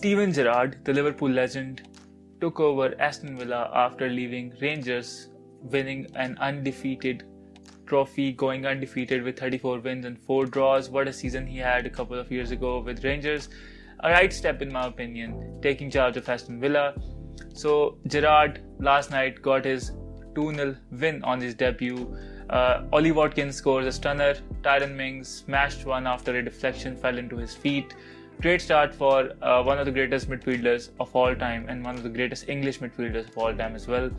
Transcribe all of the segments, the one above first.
Steven Gerrard, the Liverpool legend, took over Aston Villa after leaving Rangers, winning an undefeated trophy, going undefeated with 34 wins and 4 draws. What a season he had a couple of years ago with Rangers. A right step in my opinion, taking charge of Aston Villa. So Gerrard last night got his 2-0 win on his debut. Ollie Watkins scores a stunner. Tyrone Mings smashed one after a deflection fell into his feet. Great start for one of the greatest midfielders of all time and one of the greatest English midfielders of all time as well.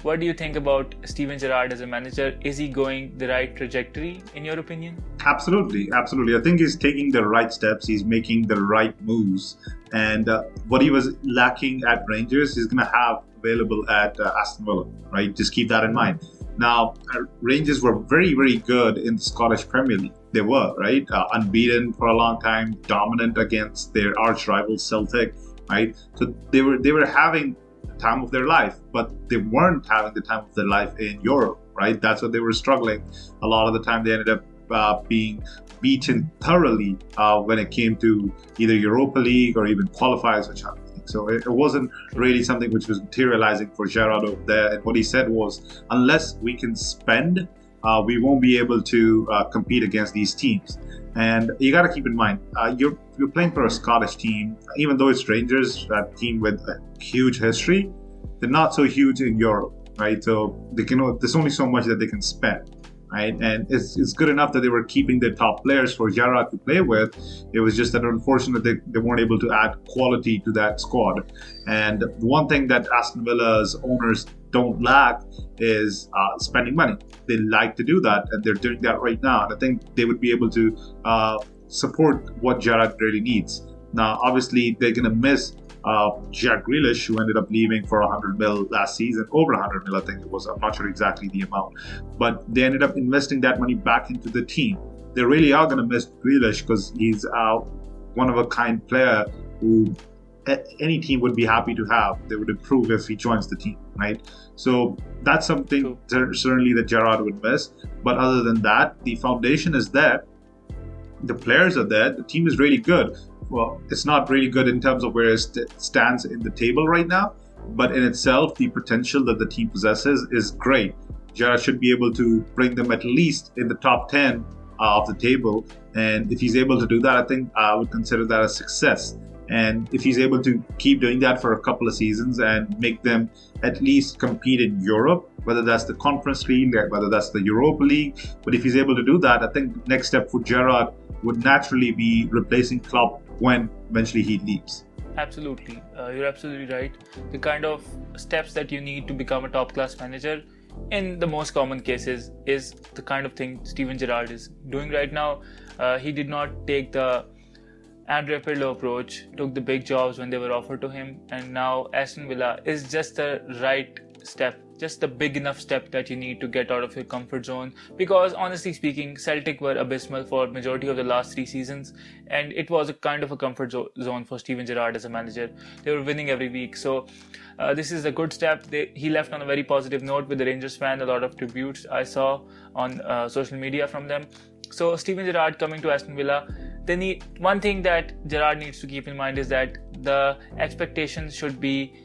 What do you think about Steven Gerrard as a manager? Is he going the right trajectory in your opinion? Absolutely. I think he's taking the right steps. He's making the right moves. And what he was lacking at Rangers, he's going to have available at Aston Villa, right? Just keep that in mind. Now, Rangers were very, very good in the Scottish Premier League. They were, right? Unbeaten for a long time, dominant against their arch rival Celtic, right? So they were having the time of their life, but they weren't having the time of their life in Europe, right? That's what they were struggling. A lot of the time they ended up being beaten thoroughly when it came to either Europa League or even qualifiers, which so it wasn't really something which was materializing for Gerrard over there. And what he said was, unless we can spend, we won't be able to compete against these teams. And you got to keep in mind, you're playing for a Scottish team, even though it's Rangers, a team with a huge history. They're not so huge in Europe, right? So there's only so much that they can spend. Right, and it's good enough that they were keeping their top players for Gerrard to play with. It was just that unfortunate they weren't able to add quality to that squad. And the one thing that Aston Villa's owners don't lack is spending money. They like to do that, and they're doing that right now. And I think they would be able to support what Gerrard really needs. Now, obviously, they're going to miss Jack Grealish, who ended up leaving for 100 mil last season, over 100 mil, I think it was. I'm not sure exactly the amount, but they ended up investing that money back into the team. They really are going to miss Grealish because he's one of a kind player who any team would be happy to have. They would improve if he joins the team, right? So that's something certainly that Gerrard would miss. But other than that, the foundation is there. The players are there. The team is really good. Well, it's not really good in terms of where it stands in the table right now, but in itself, the potential that the team possesses is great. Gerrard should be able to bring them at least in the top 10 of the table, and if he's able to do that, I think I would consider that a success. And if he's able to keep doing that for a couple of seasons and make them at least compete in Europe, whether that's the Conference League, whether that's the Europa League, but if he's able to do that, I think the next step for Gerrard would naturally be replacing Klopp when eventually he leaves. Absolutely. You're absolutely right. The kind of steps that you need to become a top-class manager in the most common cases is the kind of thing Steven Gerrard is doing right now. He did not take the Andrea Pirlo approach, took the big jobs when they were offered to him, and now Aston Villa is just the right step, just the big enough step that you need to get out of your comfort zone. Because honestly speaking, Celtic were abysmal for majority of the last 3 seasons, and it was a kind of a comfort zone for Steven Gerrard as a manager. They were winning every week, so this is a good step. He left on a very positive note with the Rangers fan. A lot of tributes I saw on social media from them. So Steven Gerrard coming to Aston Villa, one thing that Gerrard needs to keep in mind is that the expectations should be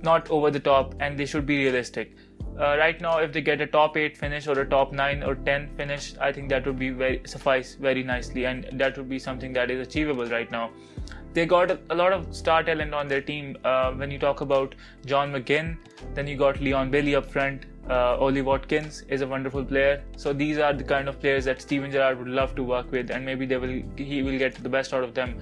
not over the top and they should be realistic. Right now, if they get a top 8 finish or a top 9 or 10 finish, I think that would be suffice very nicely, and that would be something that is achievable right now. They got a lot of star talent on their team. When you talk about John McGinn, then you got Leon Bailey up front. Ollie Watkins is a wonderful player. So these are the kind of players that Steven Gerrard would love to work with, and maybe he will get the best out of them.